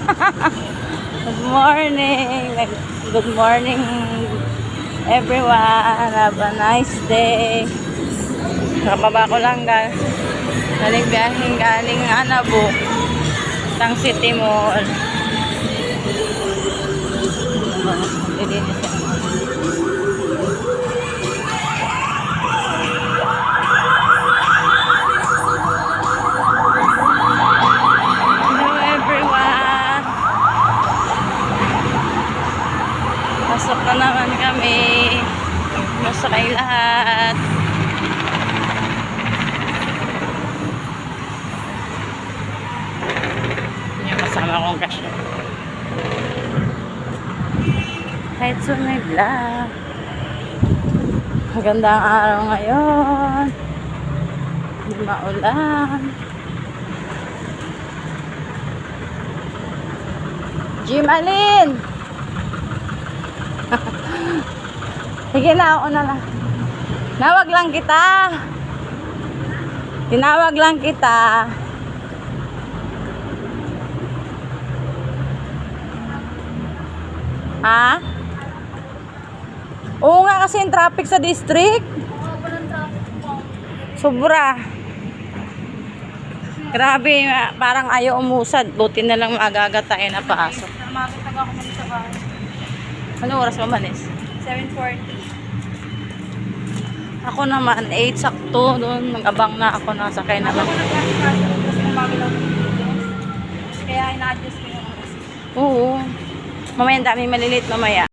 Good morning. Good morning, everyone. Have a nice day. Nakababa ko lang galing biyaheng galing Anabo, Tang City Mall. Dilinis yan. Pasok na naman kami. Masakay lahat. Yung kasama kong kasya. Kahit soon may vlog. Magandang araw ngayon. Hindi maulan. Jimalin! Sige na, ako na lang. Nawag lang kita. Tinawag lang kita. Ha? Oo nga kasi yung traffic sa district. Sobra. Grabe, parang ayaw umusad. Buti na lang magaga tayo na pasok. Magagtag ako muna sa bahay. Ano oras mamalis? 7:40. Ako naman, 8 sakto. Doon, nag-abang na ako. Nasakay na lang. Ako nag-adjust kasi umaga lang ng video. Kaya ina-adjust ko yung oras. Oo. Mamaya, dami malilit mamaya.